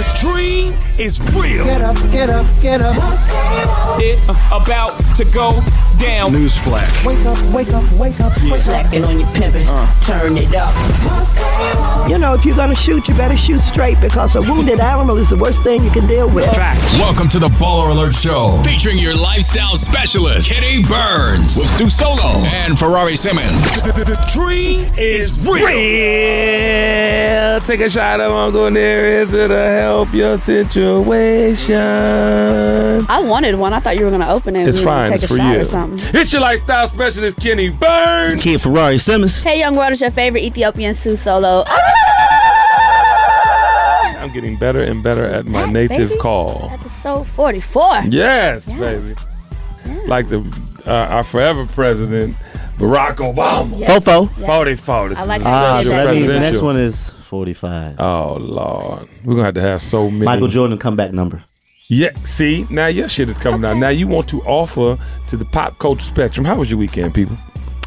The dream is real. Get up, get up, get up. It's about to go down. Newsflash. Wake up, wake up, wake up. Slacking on your pimpin', turn it up. You know, if you're gonna shoot, you better shoot straight because a wounded animal is the worst thing you can deal with. Facts. Welcome to the Baller Alert Show, featuring your lifestyle specialist, Kenny Burns, with Sue Solo and Ferrari Simmons. The dream is real. Take a shot of Uncle Nearest to help your situation. I wanted one. I thought you were going to open it. It's fine. Take It's a for shot you. or something. It's your lifestyle specialist, Kenny Burns. Kid Ferrari Simmons. Hey, young world, it's your favorite Ethiopian Sue Solo. I'm getting better and better at my native baby. call. Episode 44. Yes, baby. Like our forever president, Barack Obama. Yes. Fofo. 44. This I like is that. So that means the next presidential. one is 45. Oh, Lord. We're going to have so many. Michael Jordan comeback number. Yeah, see, now your shit is coming out. Now you want to offer to the pop culture spectrum. How was your weekend, people?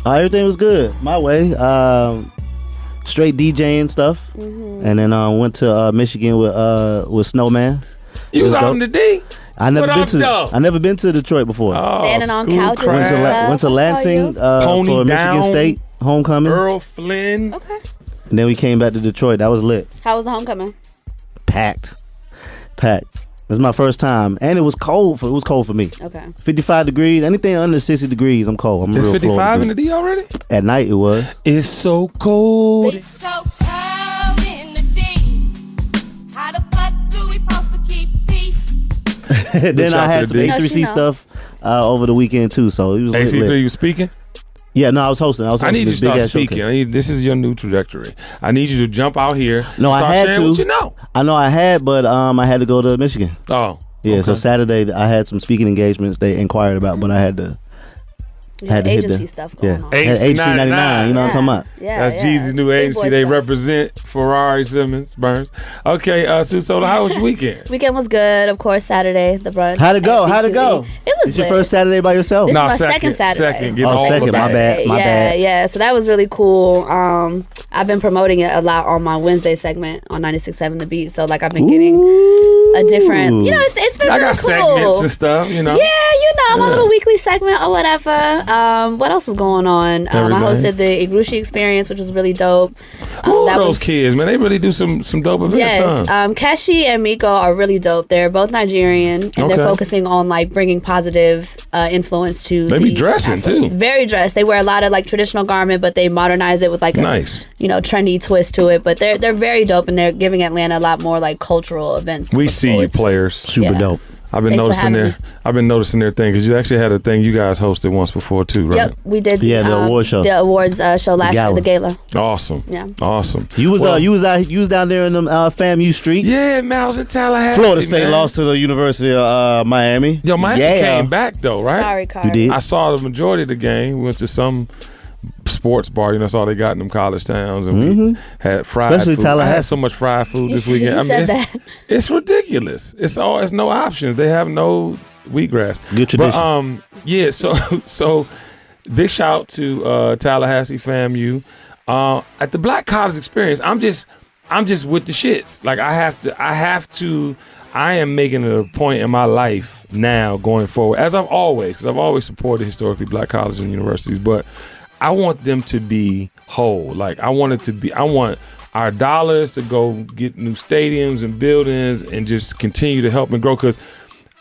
Everything was good. My way. Straight DJing stuff. Mm-hmm. And then went to Michigan with Snowman. You was It was out in the D? I never What been up, to. though? I never been to Detroit before. Standing on school couches crap. and stuff. Went to Lansing Pony for down. Michigan State homecoming. Earl Flynn. Okay. And then we came back to Detroit. That was lit. How was the homecoming? Packed. This is my first time, and it was cold. It was cold for me. Okay. 55 degrees. Anything under 60 degrees, I'm cold. I'm It's real 55 in the Florida. D already? At night, it was. It's so cold. It's so cold in the D. How the fuck do we supposed to keep peace? Then I had some No, she A3C know. stuff over the weekend too. So it was lit. AC3, you speaking? Yeah, no, I was hosting. I need you to this start big-ass speaking. showcase. This is your new trajectory. I need you to jump out here. No, start I had sharing to. what you know. I know I had, but I had to go to Michigan. Oh. Yeah, so okay. Saturday I had some speaking engagements they inquired about, but I had to. You Had had to hit agency the- stuff going Yeah, on. Agency HC 99. You know what I'm talking about? Yeah, That's Jeezy's new Big agency. boy They stuff. represent Ferrari Simmons, Burns. Okay, Sue Soda, how was your weekend? Weekend was good. Of course, Saturday, the brunch. How'd it go? How'd it go? It was It's your good. first Saturday by yourself. This No, is my second, second Saturday. second. Get Oh, all second. of My that. bad. My yeah, bad. Yeah, so that was really cool. I've been promoting it a lot on my Wednesday segment on 96.7 The Beat. So like I've been getting a different, you know, it's been I really got cool. segments and stuff, you know. Yeah, you know, I'm a Yeah. little weekly segment or whatever. What else is going on? I Everything. hosted the Igrushi experience, which was really dope. Who that are those was- kids, man? They really do some dope events, Yes, huh? Keshi and Miko are really dope. They're both Nigerian, and Okay. they're focusing on like bringing positive influence to. They be dressing, too. Very dressed. They wear a lot of like traditional garment, but they modernize it with like a Nice. trendy twist to it. But they're very dope, and they're giving Atlanta a lot more like cultural events. to We look see you, forward to. players. Super Yeah. dope. I've been Thanks for noticing having their thing because you actually had a thing you guys hosted once before too, right? Yep, we did. Yeah, the award show. The awards show last year, gala. the gala. Awesome. Yeah. Awesome. You was Well, you was down there in them FAMU streets. Yeah, man, I was in Tallahassee. Florida State man. lost to the University of Miami. Yo, Miami yeah. came back though, right? Sorry, Carter. You did? I saw the majority of the game. We went to some sports bar. You know, that's all they got in them college towns, and we had fried Especially food. I had Tallahassee. so much fried food You this said- weekend. you said it's, that. it's ridiculous. It's no options. They have no wheatgrass. Good tradition. But yeah. So big shout to Tallahassee FAMU at the Black College Experience. I'm just with the shits. Like I have to. I am making it a point in my life now going forward, as I've always, because I've always supported historically Black colleges and universities, but I want them to be whole. Like I want our dollars to go get new stadiums and buildings and just continue to help and grow, because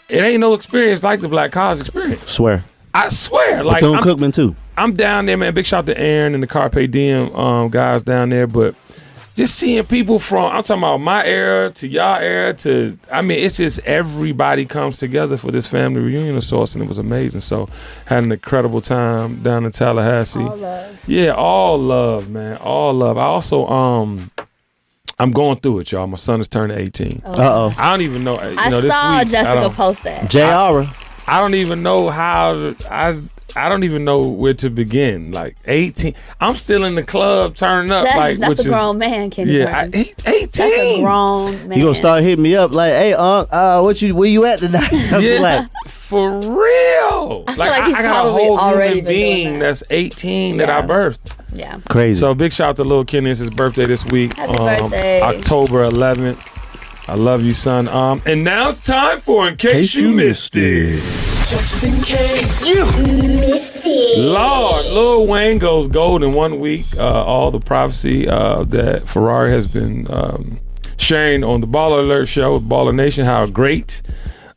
it ain't no experience like the Black college experience. Swear. I swear. Like Bethune-Cookman too. I'm down there, man. Big shout to Aaron and the Carpe Diem guys down there. But just seeing people from, I'm talking about my era to y'all era to, I mean, it's just everybody comes together for this family reunion of sorts, and it was amazing. So had an incredible time down in Tallahassee. All love. Yeah, all love, man. All love. I also, I'm going through it, y'all. My son is turning 18. Uh-oh. I don't even know. I this saw week, Jessica post that. J.R. I don't even know how I don't even know where to begin. Like 18, I'm still in the club turning up. That's which a grown man, Kenny. Yeah, Burns. 18. That's a grown man. You gonna start hitting me up like, hey, where you at tonight? I'm Yeah, like, for real. I feel like he's I got a probably whole already human been doing being that. that's 18 that I Yeah. birthed. Yeah. crazy. So big shout out to Lil Kenny. It's his birthday this week. Happy birthday. October 11th. I love you, son. And now it's time for In Case You Missed It. Just in case. Lord, Lil Wayne goes gold in 1 week. All the prophecy that Ferrari has been sharing on the Baller Alert show with Baller Nation, how great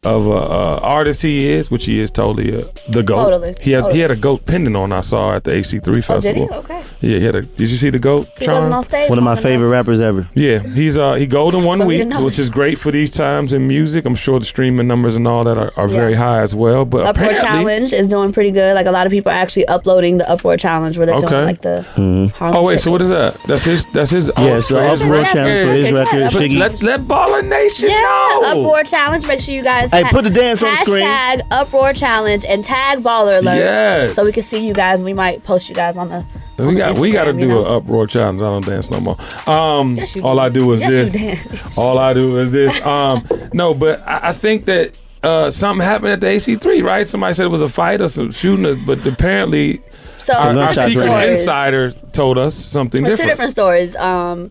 of a artist he is, which he is totally the GOAT. Totally. He had a GOAT pendant on, I saw at the AC3 festival. Oh, did he? Okay. Yeah, he had a. Did you see the GOAT? He wasn't on stage. One of my long enough. favorite rappers ever. Yeah, he gold in 1 But we week, didn't know which it. is great for these times in music. I'm sure the streaming numbers and all that are very high as well. But Uproar apparently, Challenge is doing pretty good. Like a lot of people are actually uploading the Uproar Challenge where they're Okay. doing like the Harlem Oh wait, Shake. so what is that? That's his. Yeah, it's the Uproar Challenge for his record. Yeah, Shiggy. Let Baller Nation know. Uproar Challenge. Make sure you guys Hey, put the dance on the screen. Hashtag Uproar Challenge and tag Baller Alert. Yes. So we can see you guys. We might post you guys on the. We got to Instagram, you do know? an Uproar Challenge. I don't dance no more. Yes, you All do. I do is Yes, this. you dance. All I do is this. No, but I think that something happened at the AC3, right? Somebody said it was a fight or some shooting, but apparently So our gunshots secret ring. insider told us something There's two different. different stories.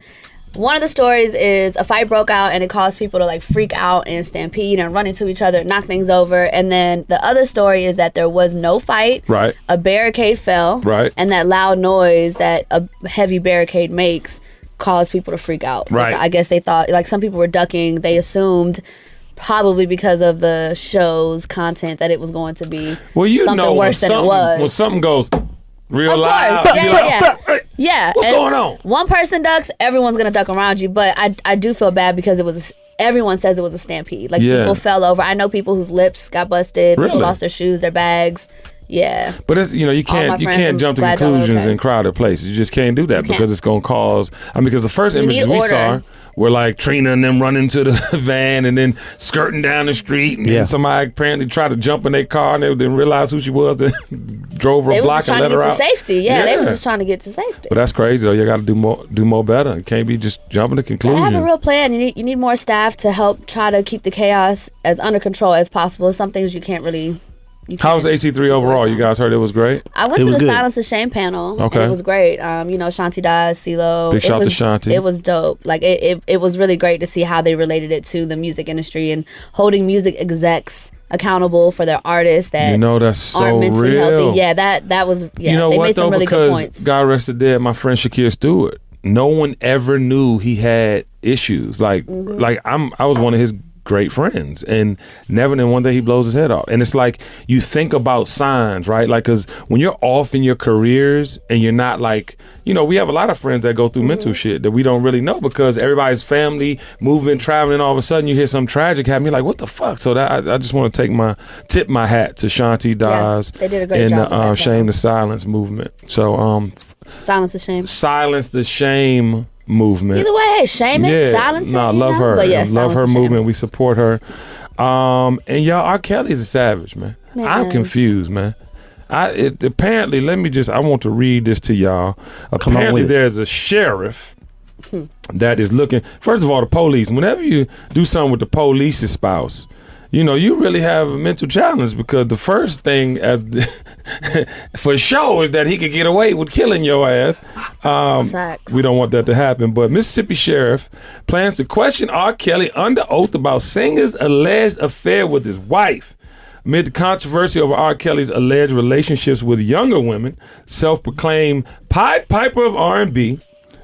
One of the stories is a fight broke out and it caused people to like freak out and stampede and run into each other, knock things over. And then the other story is that there was no fight. Right. A barricade fell. Right. And that loud noise that a heavy barricade makes caused people to freak out. Right. Like, I guess they thought, like some people were ducking. They assumed probably because of the show's content that it was going to be Well, you something know, worse than it when was. something goes real Of loud, course. you're Yeah, like, yeah. "Hey, Yeah. what's and going on?" One person ducks, everyone's gonna duck around you. But I do feel bad because everyone says it was a stampede. Like Yeah. people fell over. I know people whose lips got busted. Really? People lost their shoes, their bags. Yeah. But it's, you All my can't friends, I'm jump to glad y'all are conclusions okay. in crowded places. You just can't do that because can't. it's gonna cause. Because the first You images need we saw order. were like Trina and them running to the van and then skirting down the street, and Yeah. then somebody apparently tried to jump in their car and they didn't realize who she was. Then drove her They a was block just and trying let to her get to out. safety. Yeah, they was just trying to get to safety. But that's crazy though. You got to do more better. It can't be just jumping to I have conclusions. a real plan. You need more staff to help try to keep the chaos as under control as possible. Some things you can't really. How was AC3 overall? You guys heard it was great. I went It to was the good. Silence of Shame panel. Okay. And it was great. Shanti Daz, CeeLo. Big shout to Shanti. It was dope. Like it was really great to see how they related it to the music industry and holding music execs accountable for their artists that You know that's so aren't mentally real. healthy. Yeah, that was You know they what made some though? really good Because points. God rest the dead, my friend Shakir Stewart. No one ever knew he had issues. Like I was one of his great friends, and never then one day he blows his head off. And it's like you think about signs, right? Like because when you're off in your careers and you're not like, we have a lot of friends that go through mental shit that we don't really know because everybody's family moving, traveling. All of a sudden you hear something tragic happen. You're like, what the fuck? So that I just want to tip my hat to Shanti Daz they did a great and job with the that, Shame though. to Silence movement. So Silence of Shame. Silence the Shame movement. Either way, shame it, silence it. I you love know? her. But yeah, I love silence her the shame. movement. We support her. And y'all, R. Kelly's a savage, man. I'm Man. confused, man. Apparently, I want to read this to y'all. Apparently, with it. there's a sheriff that is looking. First of all, the police. Whenever you do something with the police's spouse, you really have a mental challenge because the first thing for sure is that he could get away with killing your ass. Facts. We don't want that to happen. But Mississippi sheriff plans to question R. Kelly under oath about singer's alleged affair with his wife. Amid the controversy over R. Kelly's alleged relationships with younger women, self-proclaimed Pied Piper of R&B,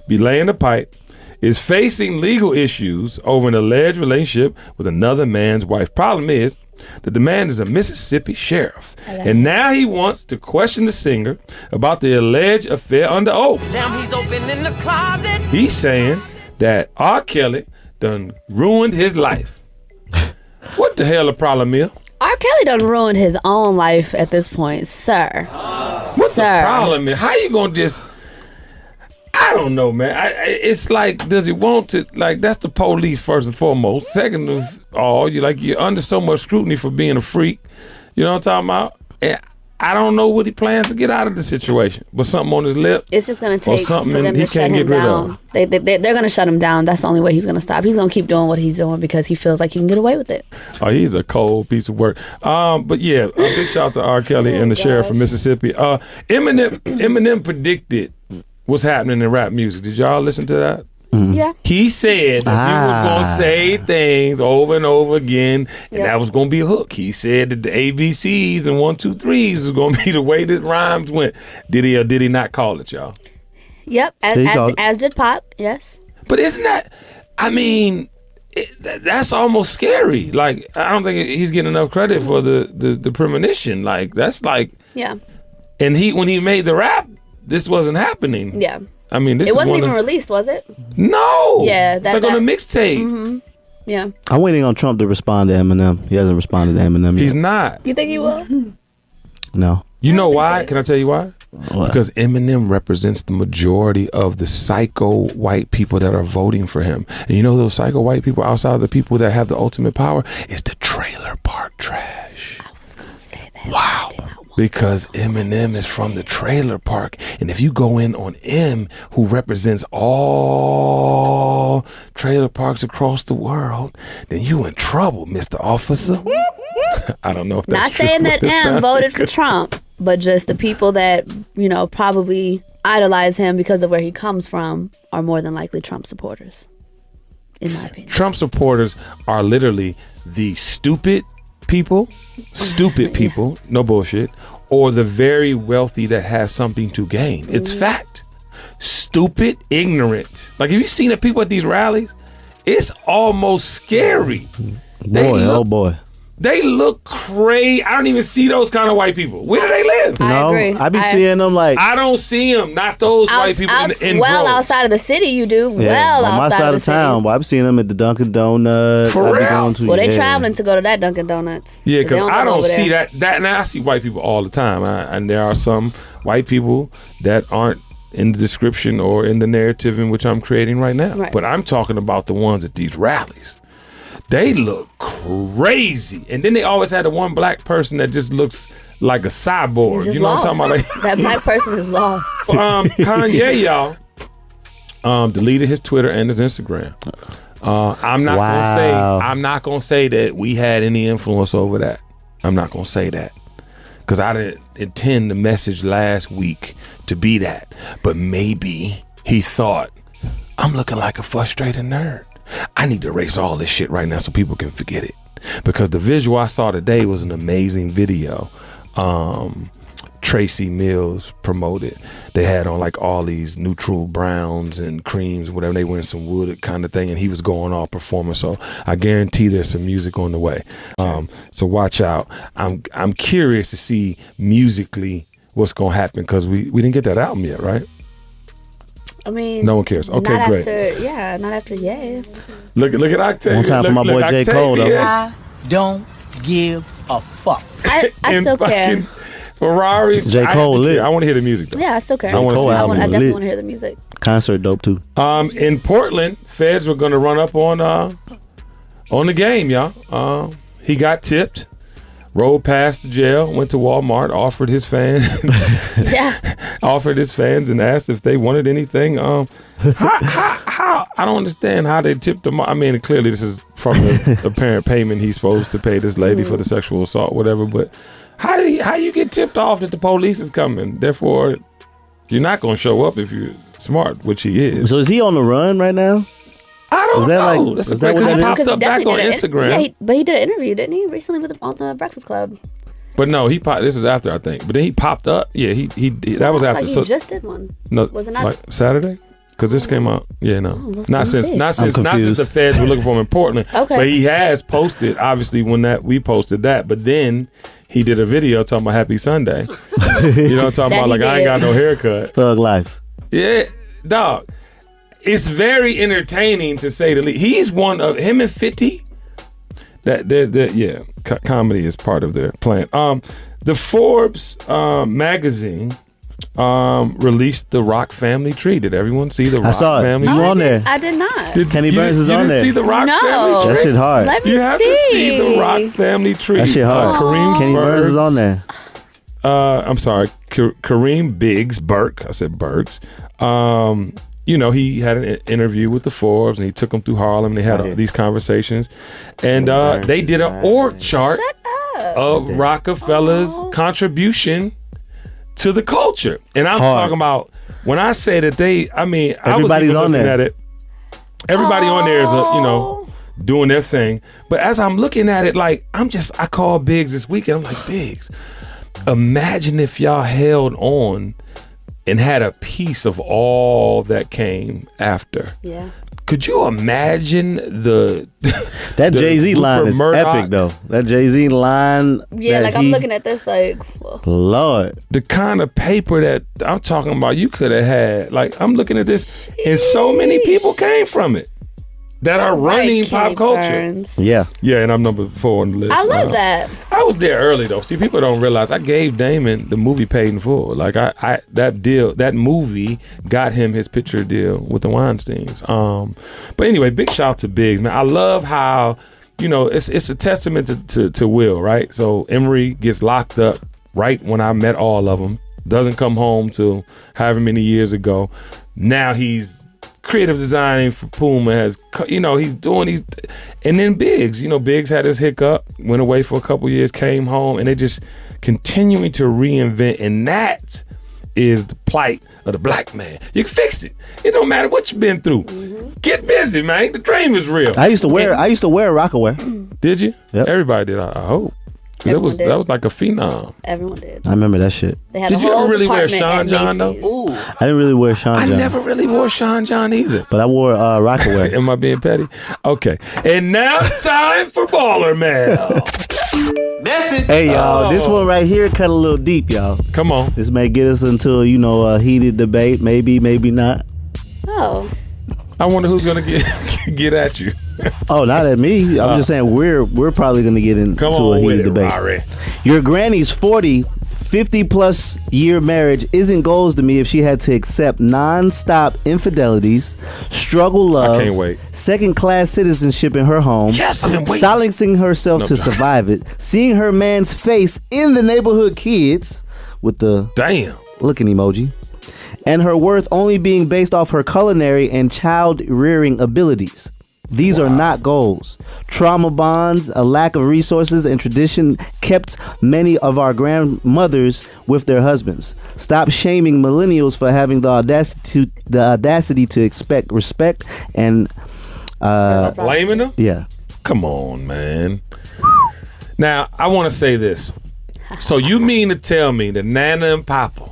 be laying the pipe, is facing legal issues over an alleged relationship with another man's wife. Problem is that the man is a Mississippi sheriff, and now he wants to question the singer about the alleged affair under oath. Now he's opening the closet. He's saying that R. Kelly done ruined his life. What the hell the problem is? R. Kelly done ruined his own life at this point, sir. What the problem is? How you gonna just... I don't know, man. It's like, does he want to? Like, that's the police first and foremost. Second of all, you're under so much scrutiny for being a freak. You know what I'm talking about? And I don't know what he plans to get out of the situation, but something on his lip. It's just gonna or take for something them he to shut can't him get rid down. of. They're gonna shut him down. That's the only way he's gonna stop. He's gonna keep doing what he's doing because he feels like he can get away with it. Oh, he's a cold piece of work. But yeah, a big shout out to R. Kelly and the sheriff from Mississippi. Eminem predicted what's happening in rap music. Did y'all listen to that? Yeah. He said that he was going to say things over and over again, and that was going to be a hook. He said that the ABCs and 1, 2, 3s was going to be the way that rhymes went. Did he or did he not call it, y'all? Yep. As did Pac. Yes. But isn't that? I mean, that's almost scary. Like, I don't think he's getting enough credit for the premonition. Like, that's like. Yeah. And when he made the rap, this wasn't happening. Yeah. I mean, this it wasn't is even released, was it? No. Yeah, it's like on a mixtape. Mm-hmm. Yeah. I'm waiting on Trump to respond to Eminem. He hasn't responded to Eminem yet. He's not. You think he will? No. You know why? Can I tell you why? What? Because Eminem represents the majority of the psycho white people that are voting for him. And you know those psycho white people outside of the people that have the ultimate power? It's the trailer park trash. I was going to say that. Wow. Because Eminem is from the trailer park. And if you go in on M, who represents all trailer parks across the world, then you in trouble, Mr. Officer. I don't know if that's Not true, saying that M voted for Trump, but just the people that, probably idolize him because of where he comes from are more than likely Trump supporters, in my opinion. Trump supporters are literally the stupid people, no bullshit, or the very wealthy that have something to gain. It's fact. Stupid, ignorant. Like, have you seen the people at these rallies? It's almost scary. Boy. They look crazy. I don't even see those kind of white people. Where do they live? No, I agree. I be seeing them like. I don't see them. Not those white people in droves. Outside of the city, you do. Yeah, on my side outside of town, but I've seen them at the Dunkin' Donuts. For real? They traveling to go to that Dunkin' Donuts. Yeah, because I don't see there. that. Now I see white people all the time, and there are some white people that aren't in the description or in the narrative in which I'm creating right now. Right. But I'm talking about the ones at these rallies. They look crazy, and then they always had the one black person that just looks like a cyborg. He's just You know lost. what I'm talking about? That black person is lost. Kanye, y'all, deleted his Twitter and his Instagram. I'm not gonna say that we had any influence over that. I'm not gonna say that because I didn't intend the message last week to be that. But maybe he thought I'm looking like a frustrated nerd. I need to erase all this shit right now so people can forget it. Because the visual I saw today was an amazing video. Tracy Mills promoted. They had on like all these neutral browns and creams, whatever. They were in some wood kind of thing, and he was going all performing. So I guarantee there's some music on the way. So watch out. I'm curious to see musically what's gonna happen because we didn't get that album yet, right? I mean, no one cares. Okay, not great. Not after Yay. Look at Octavia. One time for my boy J. Cole, though. I don't give a fuck. I still care. Ferraris. J. Cole lit. I want to hear the music though. Yeah, I still care. J. Cole I album definitely lit. want to hear the music. Concert dope too. In Portland, feds were going to run up on the game, y'all. He got tipped. Rode past the jail, went to Walmart, offered his fans and asked if they wanted anything. How I don't understand how they tipped him. I mean, clearly this is from the apparent payment he's supposed to pay this lady for the sexual assault, whatever. But how you get tipped off that the police is coming? Therefore, you're not going to show up if you're smart, which he is. So is he on the run right now? I don't know. Like, That's a is that great what question. He that popped is? up back on Instagram. Yeah, but he did an interview, didn't he, recently on the Breakfast Club? But no, this is after, I think. But then he popped up. Yeah, he that was after. Like he just did one. No, was it not like Saturday? Because this came out. Yeah, no, not since confused. the feds were looking for him in Portland. Okay. But he has posted, obviously, we posted that. But then he did a video talking about Happy Sunday. You know what I'm talking about? Like, I ain't got no haircut. Thug life. Yeah, dog. It's very entertaining to say the least. He's one of him and 50. Comedy is part of their plan. The Forbes magazine released the Rock family tree. Did everyone see the Rock family? You on there? I did not. Kenny Burns is on there. You didn't see the Rock family tree? That shit hard. Let me You have to see the Rock family tree. That shit hard. Kenny Burns is on there. I'm sorry, Kareem Biggs Burke. I said Burks. He had an interview with the Forbes, and he took them through Harlem. And they had these conversations, and they did an org chart of Rockefeller's contribution to the culture. And I'm talking about when I say that everybody's Everybody's on there. at it. Everybody on there is, doing their thing. But as I'm looking at it, like, I called Biggs this weekend. I'm like, Biggs, imagine if y'all held on and had a piece of all that came after. Yeah. Could you imagine that Jay-Z line is epic though? That Jay-Z line. Yeah, like I'm looking at this like, whoa. Lord, the kind of paper that I'm talking about, you could have had. Like, I'm looking at this, and so many people came from it that are running pop culture. Burns. Yeah, and I'm number 4 on the list. I love that. I was there early though. See, people don't realize I gave Damon the movie paid in full. Like that movie got him his picture deal with the Weinsteins. But anyway, big shout out to Biggs, man. I love how, it's a testament to Will, right? So Emery gets locked up right when I met all of them. Doesn't come home till however many years ago. Now he's creative designing for Puma, has, he's doing and then Biggs, Biggs had his hiccup, went away for a couple years, came home, and they just continuing to reinvent, and that is the plight of the black man. You can fix it. It don't matter what you've been through. Get busy, man. The dream is real. I used to wear Rockaware. Did you? Yep. Everybody did. I hope. That was like a phenom. Everyone did. I remember that shit. They had Did a you whole ever really wear department Sean at John though? Macy's. Ooh. I didn't really wear Sean John. I never really wore Sean John either. But I wore Rockaware. Am I being petty? Okay. And now it's time for Baller Mail. Hey y'all, this one right here cut a little deep, y'all. Come on. This may get us into a heated debate. Maybe not. Oh. I wonder who's gonna get at you. Oh, not at me. I'm just saying we're probably gonna get into a heated debate. Rory. Your granny's 50 plus year marriage isn't goals to me if she had to accept non-stop infidelities, struggle love, I can't wait. second class citizenship in her home, Yes, I've been waiting. silencing herself to survive it, seeing her man's face in the neighborhood kids with the Damn. looking emoji, and her worth only being based off her culinary and child rearing abilities. These are not goals. Trauma bonds, a lack of resources, and tradition kept many of our grandmothers with their husbands. Stop shaming millennials for having the audacity to expect respect and Blaming them? yeah. Come on, man. Now, I want to say this. So you mean to tell me that Nana and Papa,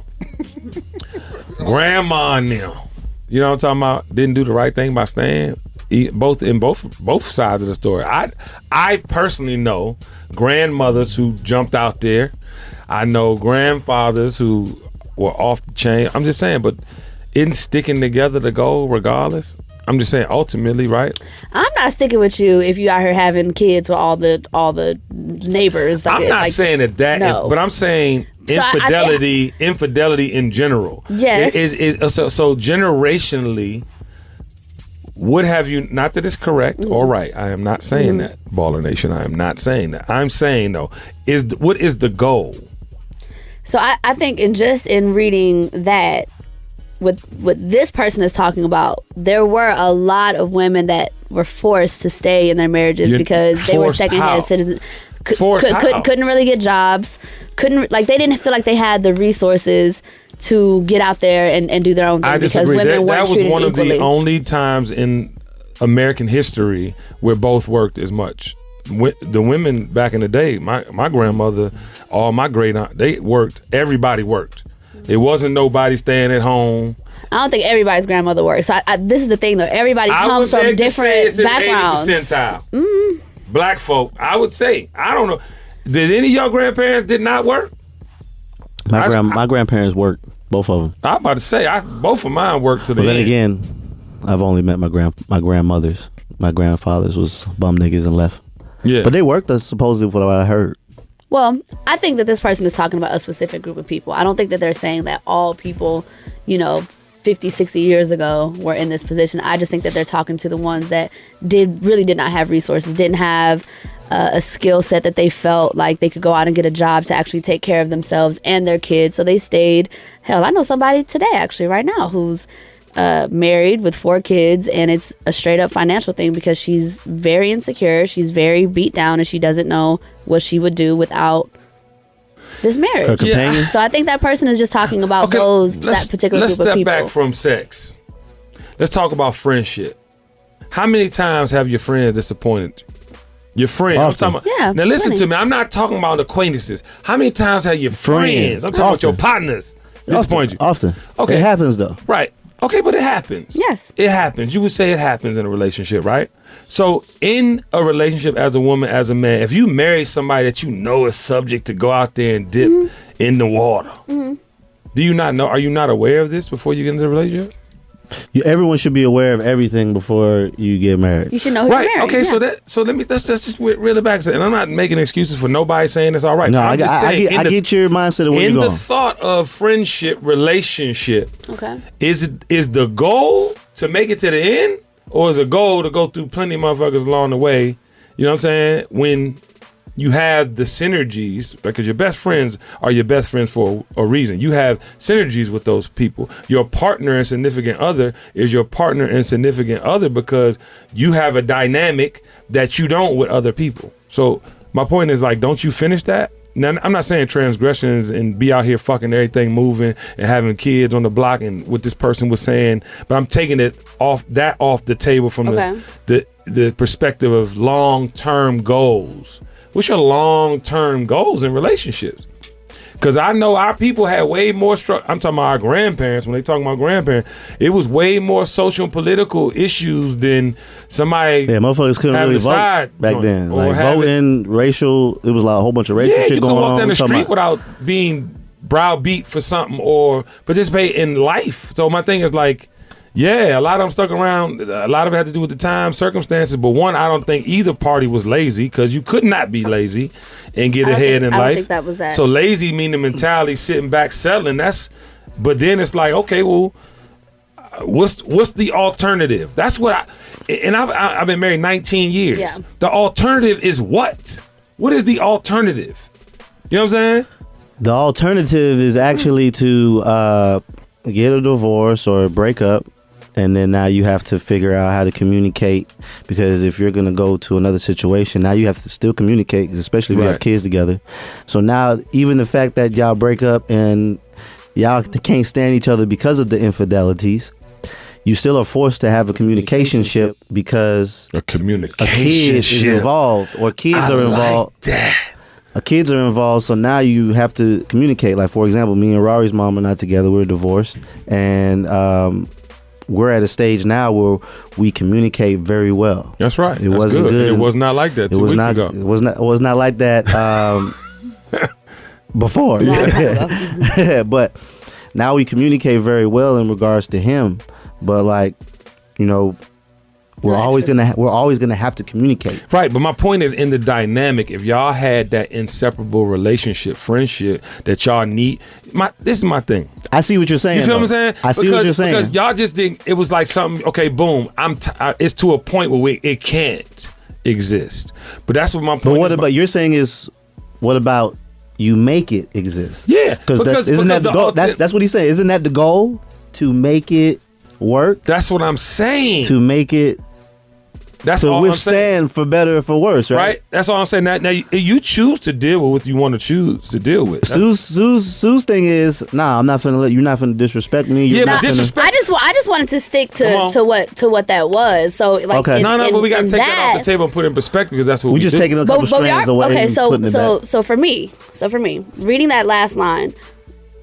Grandma and them, you know what I'm talking about, didn't do the right thing by staying? Both sides of the story. I personally know grandmothers who jumped out there. I know grandfathers who were off the chain. I'm just saying, but isn't sticking together the goal regardless? I'm just saying, ultimately, right? I'm not sticking with you if you out here having kids with all the neighbors. I'm not saying that no. but I'm saying infidelity in general. Yes. So generationally, would have you, not that it's correct or right, I am not saying that, Baller Nation, I am not saying that. I'm saying, though, what is the goal? So I think in reading that, what this person is talking about, there were a lot of women that were forced to stay in their marriages because they were secondhand citizens. Couldn't really get jobs. They didn't feel like they had the resources to get out there and do their own thing. I disagree. Because women weren't treated equally. That was one of the only times in American history where both worked as much. The women back in the day, my grandmother, all my great aunt, they worked. Everybody worked. It wasn't nobody staying at home. I don't think everybody's grandmother works. So this is the thing, though. Everybody comes from different backgrounds. 80th percentile. Black folk, I would say. I don't know. Did any of your grandparents did not work? My grandparents worked, both of them. I'm about to say, both of mine worked to the end. But then end. again, I've only met my grandmothers. My grandfathers was bum niggas and left. Yeah. But they worked, supposedly, from what I heard. Well, I think that this person is talking about a specific group of people. I don't think that they're saying that all people, 50, 60 years ago were in this position. I just think that they're talking to the ones that really did not have resources, didn't have a skill set that they felt like they could go out and get a job to actually take care of themselves and their kids. So they stayed. Hell, I know somebody today, actually, right now, who's married with 4 kids, and it's a straight up financial thing because she's very insecure, she's very beat down, and she doesn't know what she would do without this marriage. Her companion? Yeah. So I think that person is just talking about that particular group of people. Let's step back from sex. Let's talk about friendship. How many times have your friends disappointed you? Your friends. I'm Often. talking about. Yeah, Now listen plenty. to me. I'm not talking about acquaintances. How many times have your friends? I'm talking about your Often. partners disappoint you. Often. Okay. It happens though. Right. Okay, but it happens. Yes. It happens. You would say it happens in a relationship, right? So in a relationship as a woman, as a man, if you marry somebody that you know is subject to go out there and dip in the water, do you not know? Are you not aware of this before you get into the relationship? Everyone should be aware of everything before you get married. You should know who Right. you're marrying. Okay. yeah. Let's just reel it back. And I'm not making excuses for nobody saying it's all right. No, I'm just saying, I get your mindset of where in you're the going. thought of friendship, relationship, Okay. is the goal to make it to the end, or is the goal to go through plenty of motherfuckers along the way? You know what I'm saying? When you have the synergies, because your best friends are your best friends for a reason. You have synergies with those people. Your partner and significant other is your partner and significant other because you have a dynamic that you don't with other people. So my point is, like, don't you finish that? Now, I'm not saying transgressions and be out here fucking everything moving and having kids on the block and what this person was saying, but I'm taking it off the table from Okay. the perspective of long-term goals. What's your long-term goals in relationships? Because I know our people had way more I'm talking about our grandparents. When they talking about grandparents, it was way more social and political issues than somebody. Yeah, motherfuckers couldn't having really a vote side back joint then. or Like having- voting, racial. It was like a whole bunch of racial Yeah, shit you can going walk on. down the I'm talking street about- without being browbeat for something or participate in life. So my thing is like, yeah, a lot of them stuck around. A lot of it had to do with the time, circumstances. But one, I don't think either party was lazy because you could not be lazy and get ahead in I life. don't think that was that. So lazy mean the mentality sitting back settling. But then it's like, okay, well, what's the alternative? That's what I've been married 19 years. Yeah. The alternative is what? What is the alternative? You know what I'm saying? The alternative is actually to get a divorce or break up, and then now you have to figure out how to communicate, because if you're going to go to another situation, now you have to still communicate, especially if you have Right. kids together. So now even the fact that y'all break up and y'all can't stand each other because of the infidelities, you still are forced to have a communicationship because A a kid communication is involved or kids are involved. Kids are involved, so now you have to communicate. Like, for example, me and Rari's mom are not together. We're divorced, and we're at a stage now where we communicate very well. That's right. It That's wasn't good. It was not like that It 2 was weeks not. ago. It was not like that before. Long time ago. But now we communicate very well in regards to him. But like, you know, we're always gonna have to communicate. Right, but my point is, in the dynamic, if y'all had that inseparable relationship, friendship that y'all need, this is my thing. I see what you're saying. You feel what I'm though. saying? I see what you're saying. Because y'all just didn't. It was like something. Okay, boom. It's to a point where it can't exist. But that's what my point. But what is about you're saying is, what about you make it exist? Yeah, because isn't that the goal? That's what he's saying. Isn't that the goal, to make it work? That's what I'm saying. To make it. That's to all I'm saying. withstand for better or for worse, right? Right. That's all I'm saying. Now you choose to deal with what you want to choose to deal with. Sue's thing is, nah, I'm not finna you're not finna disrespect me. You're Yeah, not but finna- disrespect. I just wanted to stick Come to on. what that was. So like, Okay. No, but we got to in take that off the table and put it in perspective, because that's what we we just do. taking a couple strands away. okay. and putting it back. So for me, reading that last line,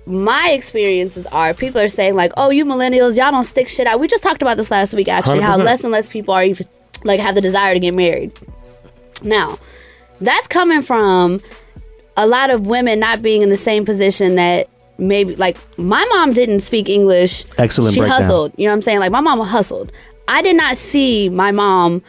my experiences are people are saying like, oh, you millennials, y'all don't stick shit out. We just talked about this last week, actually, how 100%. less and less people are even like have the desire to get married. Now, that's coming from a lot of women not being in the same position that maybe, like, my mom didn't speak English. Excellent She breakdown. hustled. You know what I'm saying? Like, my mom hustled. I did not see my mom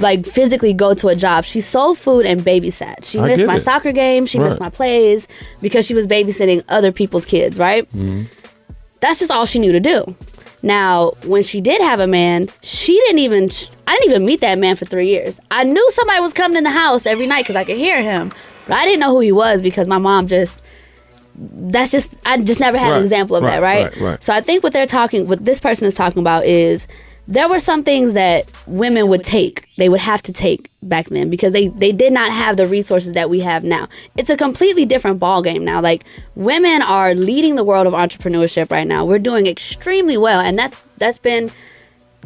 like physically go to a job. She sold food and babysat. She I missed get my it. soccer game. She missed Right. my plays because she was babysitting other people's kids, right? That's just all she knew to do. Now, when she did have a man, I didn't even meet that man for 3 years. I knew somebody was coming in the house every night because I could hear him, but I didn't know who he was because my mom I just never had Right, an example of that, right? right. So I think what this person is talking about is there were some things that women they would have to take back then because they did not have the resources that we have now. It's a completely different ballgame now. Like, women are leading the world of entrepreneurship right now. We're doing extremely well, and that's been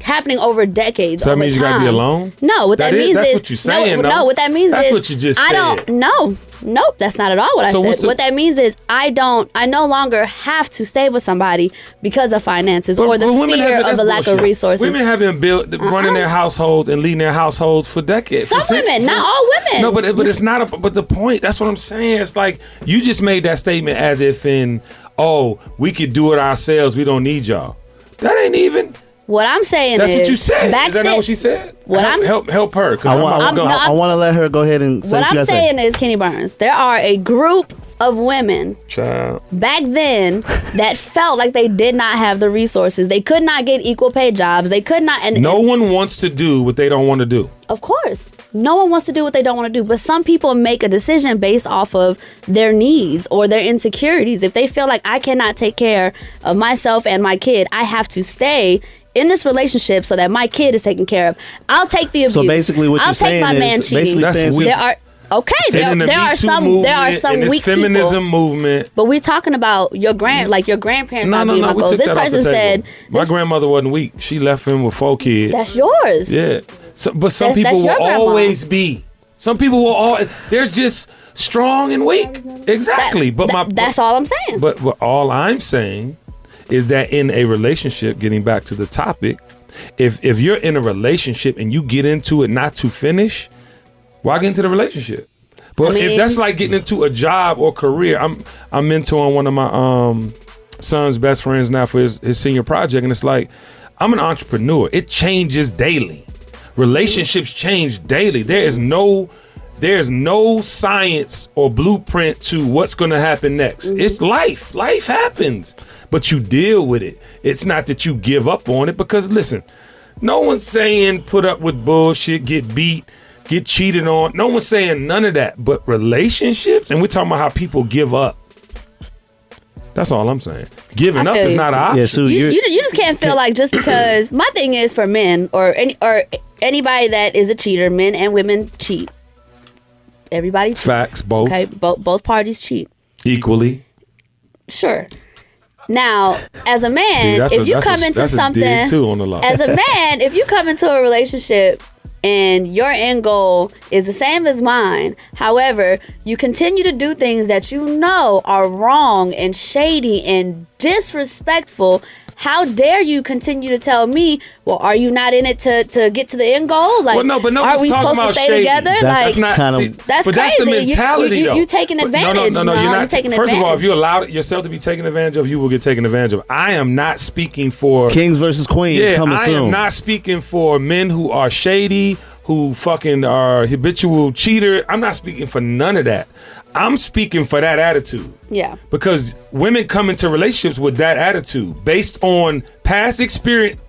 happening over decades. So that over means you time. gotta be alone? No, what that means that's is what you're saying. no, what that means that's is what you just I said. don't. Nope, that's not at all what I said. What that means is I no longer have to stay with somebody because of finances or the fear of the lack of resources. Women have been running their households and leading their households for decades. Some women, not all women. No, but it's not. But the point. That's what I'm saying. It's like you just made that statement as if in, oh, we could do it ourselves. We don't need y'all. That ain't even. What I'm saying that's is, what you said. Back is that not what she said? Help her. I want to let her go ahead and say what I'm saying is, Kenny Burns, there are a group of women back then that felt like they did not have the resources. They could not get equal pay jobs. They could not. No one wants to do what they don't want to do. Of course. No one wants to do what they don't want to do. But some people make a decision based off of their needs or their insecurities. If they feel like I cannot take care of myself and my kid, I have to stay in this relationship so that my kid is taken care of. I'll take the abuse. So basically what I'll you're saying take my man cheating. There are some weak feminism people. movement. But we're talking about your grandparents not being my goals. This person said my grandmother wasn't weak. She left him with 4 kids. That's yours. Yeah. So, but some people will always be. Some people will always. There's just strong and weak. Exactly. That's all I'm saying. But all I'm saying is that in a relationship, getting back to the topic, if you're in a relationship and you get into it not to finish, why get into the relationship? But if that's like getting into a job or career, I'm mentoring one of my son's best friends now for his senior project, and it's like I'm an entrepreneur. It changes daily. Relationships change daily. There's no science or blueprint to what's going to happen next. It's life. Life happens, but you deal with it. It's not that you give up on it, because listen, no one's saying put up with bullshit, get beat, get cheated on. No one's saying none of that. But relationships, and we're talking about how people give up. That's all I'm saying. Giving up is not an option. Yeah, so you just can't feel like just because. My thing is for men or anybody that is a cheater, men and women cheat. Everybody cheats. Facts, both. Okay, both parties cheat Equally. Sure. Now, as a man, if you come into something, as a man, if you come into a relationship and your end goal is the same as mine, however, you continue to do things that you know are wrong and shady and disrespectful, how dare you continue to tell me, well, are you not in it to get to the end goal? Like, are we supposed to stay together? That's like, not that's but crazy. that's the mentality, though. You taking advantage. No, you're not. Taking First advantage. of all, if you allow yourself to be taken advantage of, you will get taken advantage of. I am not speaking for Kings versus Queens coming soon. I am not speaking for men who are shady, who fucking are habitual cheater. I'm not speaking for none of that. I'm speaking for that attitude. Yeah. Because women come into relationships with that attitude based on past experience.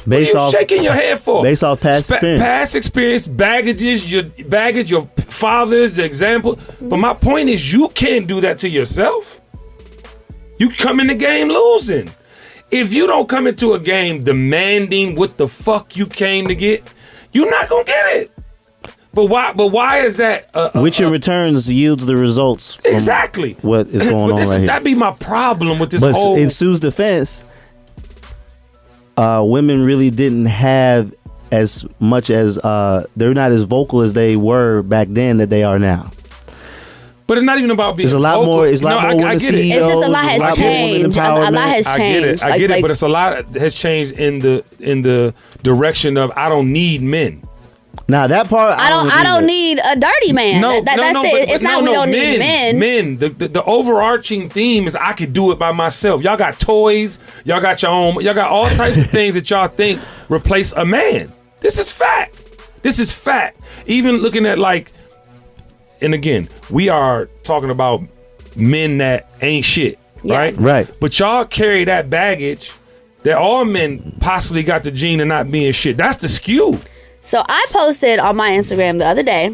Based off shaking your head for based off past experience. Past experience, your father's example. But my point is, you can't do that to yourself. You come in the game losing. If you don't come into a game demanding what the fuck you came to get, you're not gonna get it. But why is that? Which in returns yields the results. Exactly. What is going on right here? That'd be my problem with this but whole. In Sue's defense, women really didn't have as much as they're not as vocal as they were back then that they are now. But it's not even about being. It's a lot vocal. more. It's a lot more women CEOs. It's just a lot has changed. A lot has changed. I get it. But it's a lot has changed in the direction of I don't need men. Now that part I don't need a dirty man. That's it. It's not we don't need men. Men. The overarching theme is I could do it by myself. Y'all got toys. Y'all got your own. Y'all got all types of things that y'all think replace a man. This is fact. Even looking at like, and again, we are talking about men that ain't shit, right? Right. But y'all carry that baggage that all men possibly got the gene of not being shit. That's the skew. So I posted on my Instagram the other day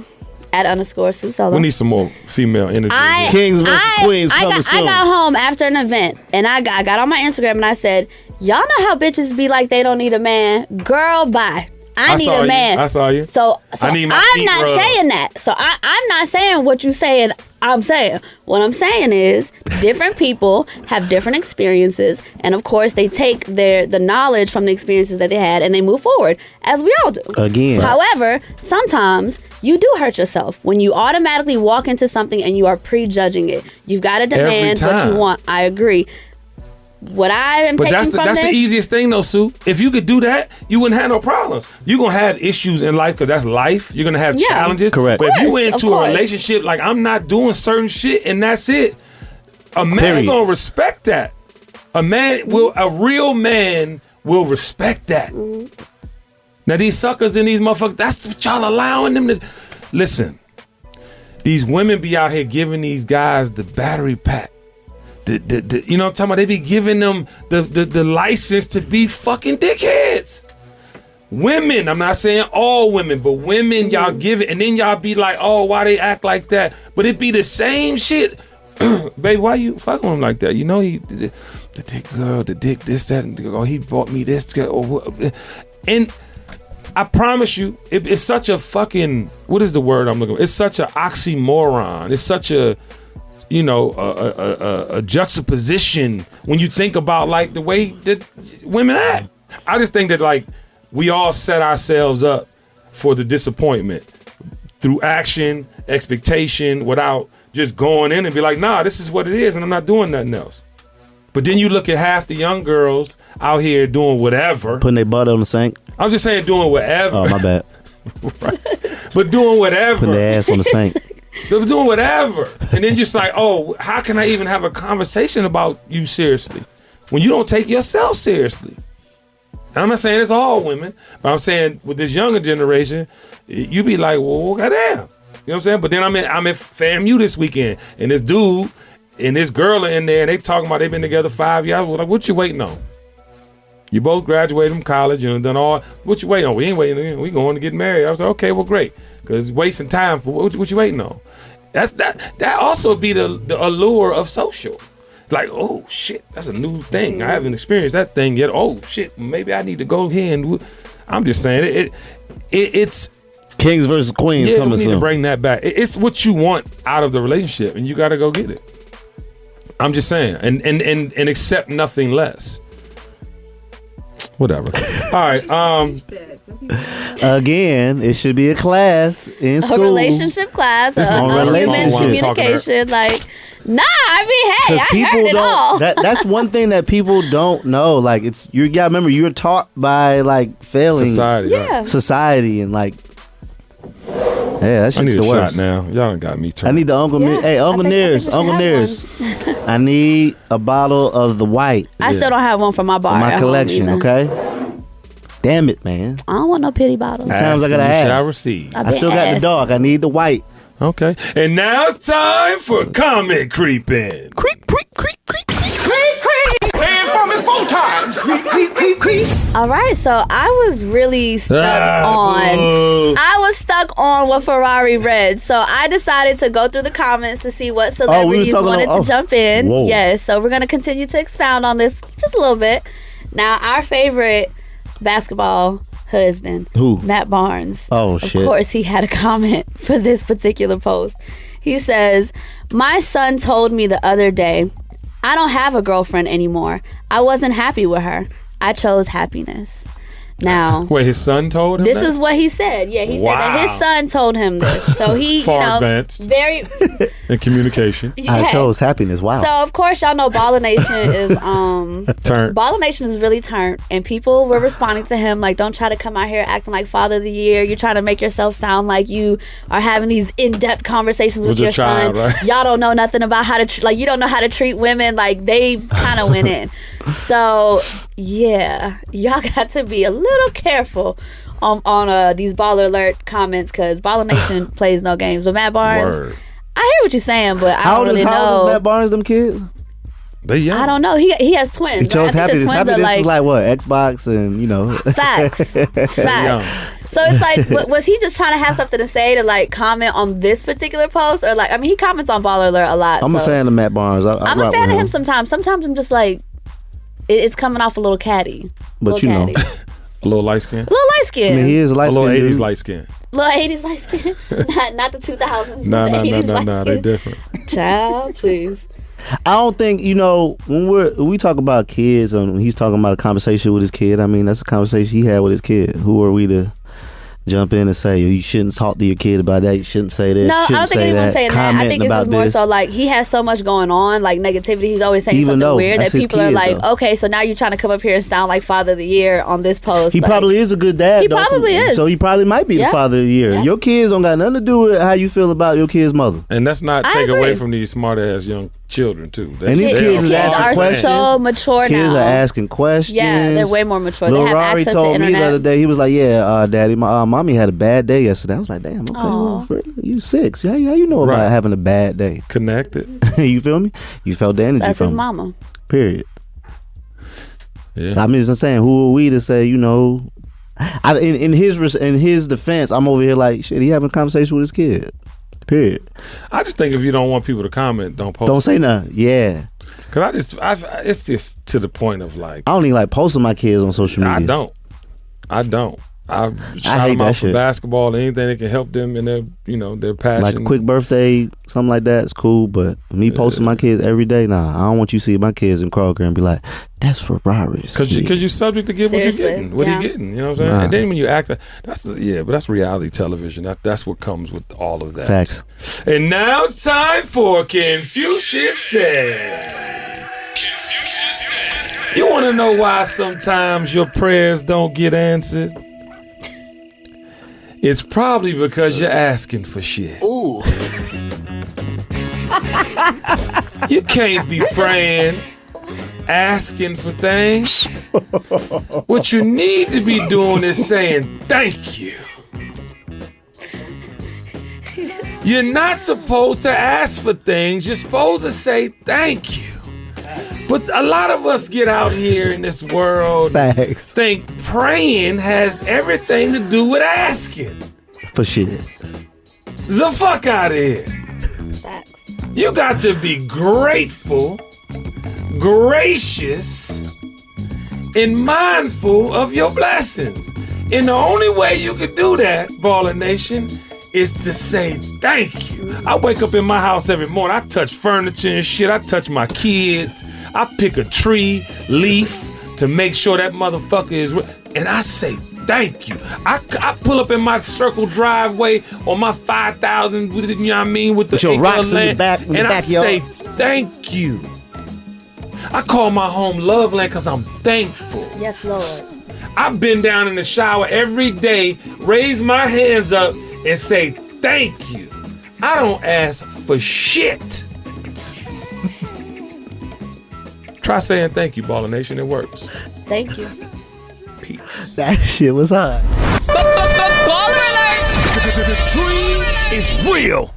@_Sue Solo. We need some more female energy. Kings versus Queens coming soon. I got home after an event and I got on my Instagram and I said, y'all know how bitches be like they don't need a man? Girl, bye. I need saw a you. man. I saw you. So I need my I'm feet not rubbed. saying that. So I'm not saying what you saying. I'm saying what I'm saying is different people have different experiences, and of course they take the knowledge from the experiences that they had and they move forward, as we all do. Again. However, sometimes you do hurt yourself when you automatically walk into something and you are prejudging it. You've got to demand what you time. want. I agree. What I am But taking that's from the this, easiest thing though, Sue. If you could do that, you wouldn't have no problems. You're gonna have issues in life because that's life. You're gonna have Yeah. challenges. Correct. But if you Of went course, into of a course. relationship like I'm not doing certain shit and that's it, a man Period. gonna respect that. A real man will respect that. Now these suckers and these motherfuckers, that's what y'all allowing them to listen. These women be out here giving these guys the battery pack. You know what I'm talking about? They be giving them the license to be fucking dickheads. Women, I'm not saying all women, but women, y'all give it, and then y'all be like, oh, why they act like that? But it be the same shit. Babe, why you fucking him like that? You know, the dick girl, the dick this, that, and oh, he bought me this. And I promise you, it's such a fucking, what is the word I'm looking for? It's such an oxymoron. It's such a, you know, a juxtaposition when you think about like the way that women act. I just think that like we all set ourselves up for the disappointment through action, expectation, without just going in and be like, nah, this is what it is and I'm not doing nothing else. But then you look at half the young girls out here doing whatever. Putting their butt on the sink. I'm just saying doing whatever. Oh, my bad. Right. But doing whatever. Putting their ass on the sink. They're doing whatever. And then just like, oh, how can I even have a conversation about you seriously when you don't take yourself seriously? And I'm not saying it's all women, but I'm saying with this younger generation, you be like, well, goddamn. You know what I'm saying? But then I'm in FAMU this weekend, and this dude and this girl are in there, and they talking about they've been together 5 years. I was like, what you waiting on? You both graduated from college, you know, done all. What you waiting on? We ain't waiting. We going to get married. I was like, okay, well, great, because wasting time for what you waiting on? That also be the allure of social. Like, oh shit, that's a new thing. I haven't experienced that thing yet. Oh shit, maybe I need to go here and. I'm just saying it's Kings versus Queens yeah, coming we need soon. to bring that back. It's what you want out of the relationship, and you got to go get it. I'm just saying, and accept nothing less. Whatever. All right. Again, it should be a class in school. a relationship class, This is a on human relationship. communication. Like, nah, I mean, hey, I people heard it all. That's one thing that people don't know. Like, it's you gotta remember, you're taught by like failing Society. Yeah. Right. society and like, yeah, that I shit's need the a worst. shot now. Y'all done got me turned. I need the Uncle Yeah, Hey, Uncle I think Nears, we should Uncle have Nears. I need a bottle of the white. I still don't have one for my bar. for my at home collection, either. okay? Damn it, man. I don't want no pity bottle. Times I gotta Ask, you ask. shall receive. I still got the asked. dog. I need the white. Okay. And now it's time for comment creeping. Creep, creep, creep, creep. All right, so I was really stuck on. Boo. I was stuck on what Ferrari read, so I decided to go through the comments to see what celebrities talking wanted about- to jump in. Whoa. Yes, so we're gonna continue to expound on this just a little bit. Now, our favorite basketball husband, Who? Matt Barnes. Oh, shit. Of course, he had a comment for this particular post. He says, "My son told me the other day, I don't have a girlfriend anymore. I wasn't happy with her. I chose happiness." Now, Wait, his son told him this that? is what he said. Yeah, he said that his Wow. son told him this. So he, Far advanced. very. in communication. I Yeah. chose happiness. Wow. So of course y'all know Baller Nation is Turn. Baller Nation is really turned, and people were responding to him like, "Don't try to come out here acting like Father of the Year. You're trying to make yourself sound like you are having these in-depth conversations with your your son. child, right? Y'all don't know nothing about how to like you don't know how to treat women. Like they kind of went in. So yeah, y'all got to be a little careful on these Baller Alert comments because Baller Nation plays no games. But Matt Barnes, Word. I hear what you're saying, but I how don't old really is know. Matt Barnes? Them kids. They young. I don't know. He has twins. He chose right? I think happiness. the twins Happiness are is like what? Xbox and facts. Young. So it's like, was he just trying to have something to say to like comment on this particular post, or like, I mean, he comments on Baller Alert a lot. I'm a so fan of Matt Barnes. I'm a fan of him sometimes. Sometimes I'm just like, it's coming off a little catty. But Little you know. catty. A little light skin. A little light skin. I mean, he is a A light little skin 80s dude. light skin. Little 80s light skin. not the 2000s. No, but no, the no, 80s no, light no. skin. They different. Child, please. I don't think, when we talk about kids and he's talking about a conversation with his kid, I mean, that's a conversation he had with his kid. Who are we to jump in and say, you shouldn't talk to your kid about that, you shouldn't say this, No, I don't think anyone's saying that. I think it's just more so like he has so much going on, like negativity. He's always saying Even something though weird that that's his people are kids, like, though. okay, so now you're trying to come up here and sound like Father of the Year on this post. He like, probably is a good dad. He though. probably is. So he probably might be Yeah. the father of the year. Yeah. Your kids don't got nothing to do with how you feel about your kid's mother. And that's not I take agree. away from these smart ass young children too. And these They kids is are asking are questions. so mature Kids now. are asking questions. Yeah, they're way more mature. They Lil have Rari access to told me the internet. other day, he was like, yeah, daddy, my mommy had a bad day yesterday. I was like, damn, okay, Aw. well, you 6. How you know about Right. having a bad day? connected. You feel me? You felt the energy That's from his it. mama. Period. Yeah. I'm just saying, who are we to say, in his defense, I'm over here like, shit, he having a conversation with his kid. Period. I just think if you don't want people to comment, don't post. Don't say nothing. Yeah. Cause it's just to the point of like, I don't even like posting my kids on social media. I don't. I hate shout them that out for shit. basketball, anything that can help them in their, their passion. Like a quick birthday, something like that is cool. But me posting my kids every day, nah, I don't want you to see my kids in Kroger and be like, that's Ferrari's Cause kid. you're subject to get Seriously, what you're getting. What yeah. are you getting? You know what I'm saying? Nah. And then when you act, but that's reality television. That's what comes with all of that. Facts. And now it's time for Confucius Says. You want to know why sometimes your prayers don't get answered? It's probably because you're asking for shit. Ooh. You can't be praying, asking for things. What you need to be doing is saying thank you. You're not supposed to ask for things. You're supposed to say thank you. But a lot of us get out here in this world Facts. think praying has everything to do with asking. For shit. The fuck out of here. Facts. You got to be grateful, gracious, and mindful of your blessings. And the only way you can do that, Baller Nation, is to say thank you. I wake up in my house every morning. I touch furniture and shit. I touch my kids. I pick a tree, leaf to make sure that motherfucker is and I say thank you. I pull up in my circle driveway on my 5,000, you know what I mean, with the With your acre rocks of in the land, back- in the and I backyard. say thank you. I call my home Love Land because I'm thankful. Yes, Lord. I've been down in the shower every day, raise my hands up, and say thank you. I don't ask for shit. Try saying thank you, Baller Nation. It works. Thank you. Peace. That shit was hot. The dream is real.